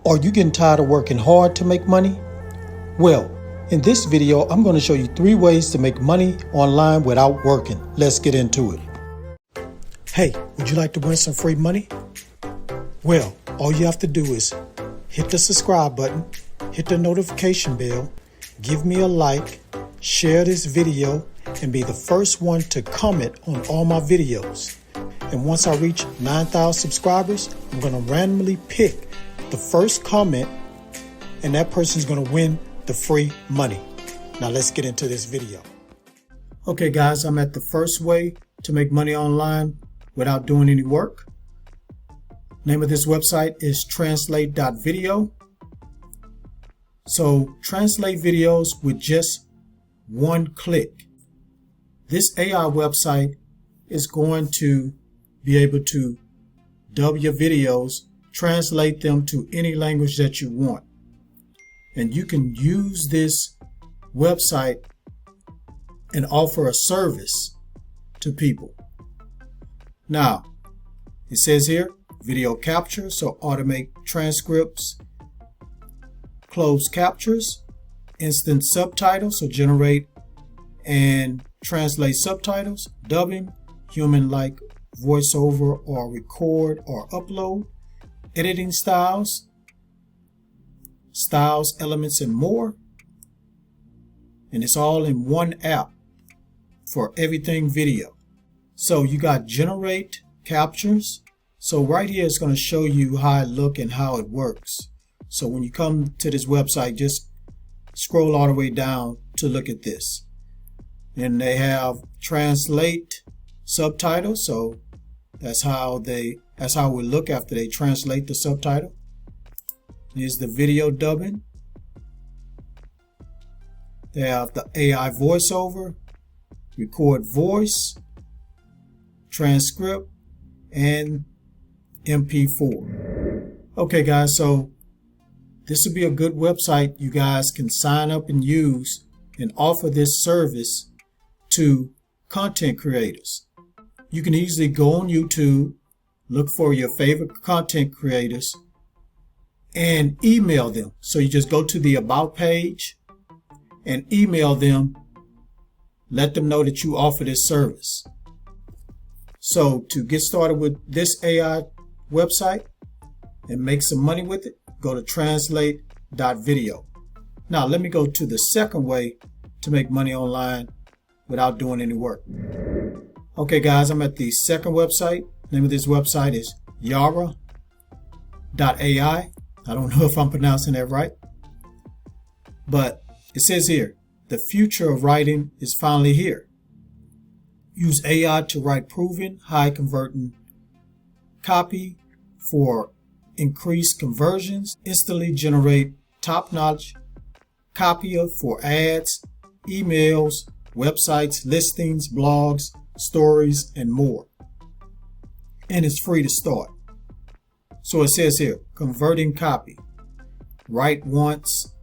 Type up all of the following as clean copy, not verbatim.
Are you getting tired of working hard to make money? Well, in this video, I'm going to show you 3 ways to make money online without working. Let's get into it. Hey, would you like to win some free money? Well, all you have to do is hit the subscribe button, hit the notification bell, give me a like, share this video, and be the first one to comment on all my videos. And once I reach 9,000 subscribers, I'm going to randomly pick the first comment, and that person's going to win the free money. Now let's get into this video. Okay guys, I'm at the first way to make money online without doing any work. Name of this website is translate.video. So translate videos with just one click. This AI website is going to be able to dub your videos, translate them to any language that you want. And you can use this website and offer a service to people. Now, it says here, video capture, so automate transcripts, closed captures, instant subtitles, so generate and translate subtitles, dubbing, human-like voiceover or record or upload, editing styles, elements, and more. And it's all in one app for everything video. So you got generate captures. So right here it's going to show you how it looks and how it works. So when you come to this website, just scroll all the way down to look at this. And they have translate subtitles. So that's how we look after they translate the subtitle. Here's the video dubbing. They have the AI voiceover, record voice, transcript, and MP4. Okay guys, so this would be a good website you guys can sign up and use and offer this service to content creators. You can easily go on YouTube, look for your favorite content creators, and email them. So you just go to the About page and email them, let them know that you offer this service. So to get started with this AI website and make some money with it, go to translate.video. Now let me go to the second way to make money online without doing any work. Okay guys, I'm at the second website. Name of this website is yara.ai. I don't know if I'm pronouncing that right, but it says here, the future of writing is finally here. Use AI to write proven, high converting copy for increased conversions. Instantly generate top-notch copy for ads, emails, websites, listings, blogs, stories, and more. And it's free to start. So it says here, converting copy. Write once,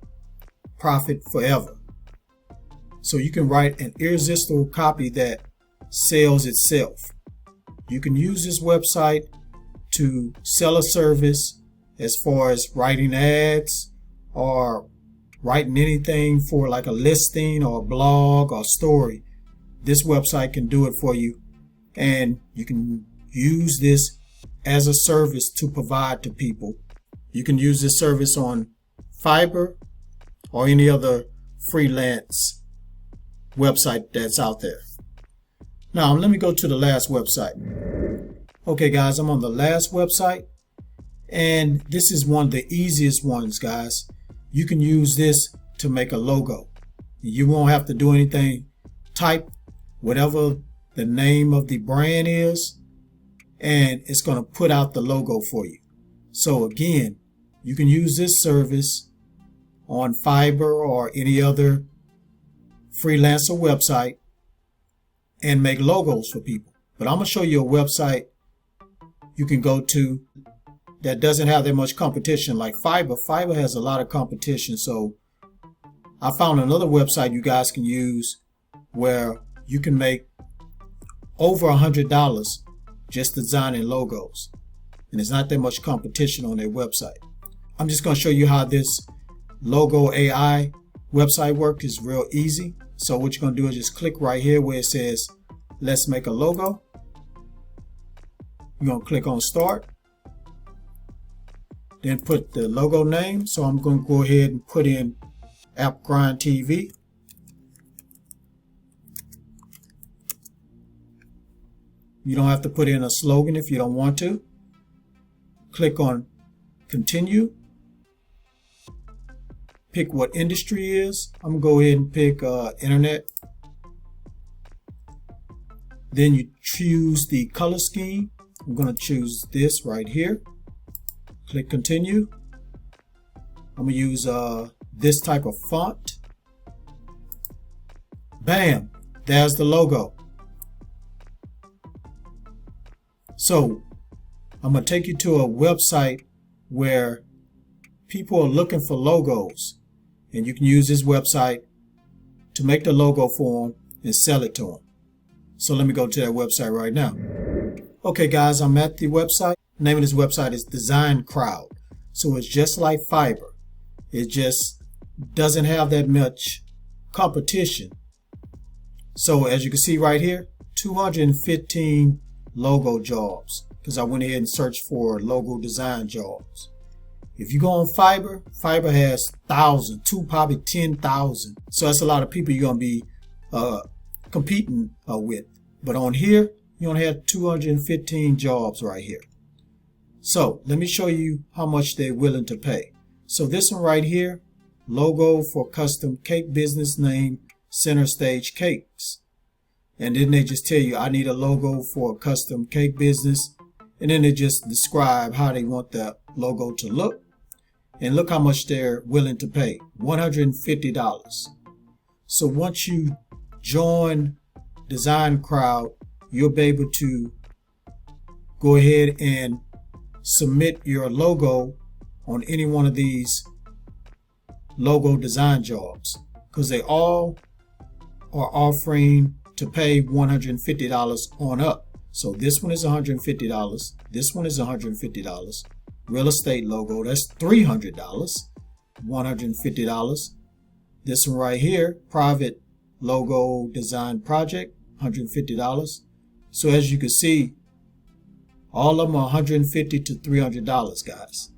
profit forever. So you can write an irresistible copy that sells itself. You can use this website to sell a service as far as writing ads or writing anything for like a listing or a blog or story. This website can do it for you, and you can use this as a service to provide to people. You can use this service on Fiverr or any other freelance website that's out there. Now let me go to the last website. Okay guys, I'm on the last website, and this is one of the easiest ones, guys. You can use this to make a logo. You won't have to do anything. Type whatever the name of the brand is, and it's going to put out the logo for you. So again, you can use this service on Fiverr or any other freelancer website and make logos for people. But I'm going to show you a website you can go to that doesn't have that much competition like Fiverr. Fiverr has a lot of competition. So I found another website you guys can use where you can make over $100 just designing logos. And there's not that much competition on their website. I'm just going to show you how this logo AI website works. It's real easy. So what you're going to do is just click right here where it says, let's make a logo. You're going to click on start. Then put the logo name. So I'm going to go ahead and put in AppGrind TV. You don't have to put in a slogan if you don't want to. Click on continue. Pick what industry is. I'm going to go ahead and pick internet. Then you choose the color scheme. I'm going to choose this right here. Click continue. I'm going to use this type of font. Bam! There's the logo. So I'm going to take you to a website where people are looking for logos, and you can use this website to make the logo for them and sell it to them. So let me go to that website right now. Okay guys, I'm at the website. The name of this website is Design Crowd. So it's just like Fiverr. It just doesn't have that much competition. So as you can see right here, 215 logo jobs, because I went ahead and searched for logo design jobs. If you go on Fiverr, Fiverr has thousands, probably 10,000. So that's a lot of people you're going to be competing with. But on here, you only have 215 jobs right here. So let me show you how much they're willing to pay. So this one right here, logo for custom cake business name, Center Stage Cakes. And then they just tell you, I need a logo for a custom cake business. And then they just describe how they want the logo to look. And look how much they're willing to pay, $150. So once you join Design Crowd, you'll be able to go ahead and submit your logo on any one of these logo design jobs, because they all are offering to pay $150 on up. So this one is $150. This one is $150. Real estate logo, that's $300. $150. This one right here, private logo design project, $150. So as you can see, all of them are $150 to $300, guys.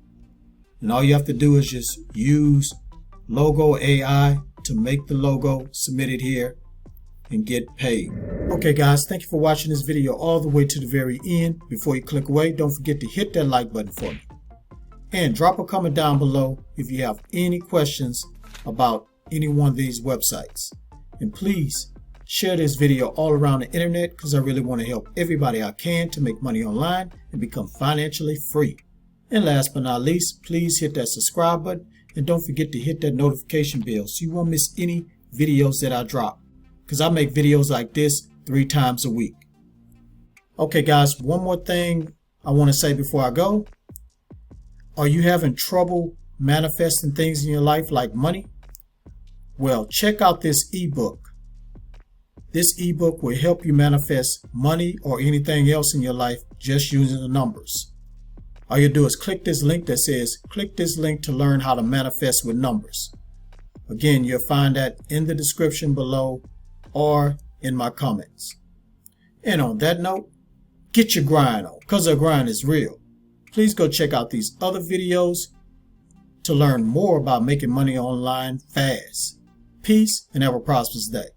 And all you have to do is just use Logo AI to make the logo, submit it here, and get paid. Okay guys, thank you for watching this video all the way to the very end. Before you click away, don't forget to hit that like button for me. And drop a comment down below if you have any questions about any one of these websites. And please share this video all around the internet, because I really want to help everybody I can to make money online and become financially free. And last but not least, please hit that subscribe button and don't forget to hit that notification bell so you won't miss any videos that I drop, because I make videos like this 3 times a week. Okay guys, one more thing I want to say before I go. Are you having trouble manifesting things in your life like money? Well, check out this ebook. This ebook will help you manifest money or anything else in your life just using the numbers. All you do is click this link that says, click this link to learn how to manifest with numbers. Again, you'll find that in the description below or in my comments. And on that note, get your grind on, because the grind is real. Please go check out these other videos to learn more about making money online fast. Peace and have a prosperous day.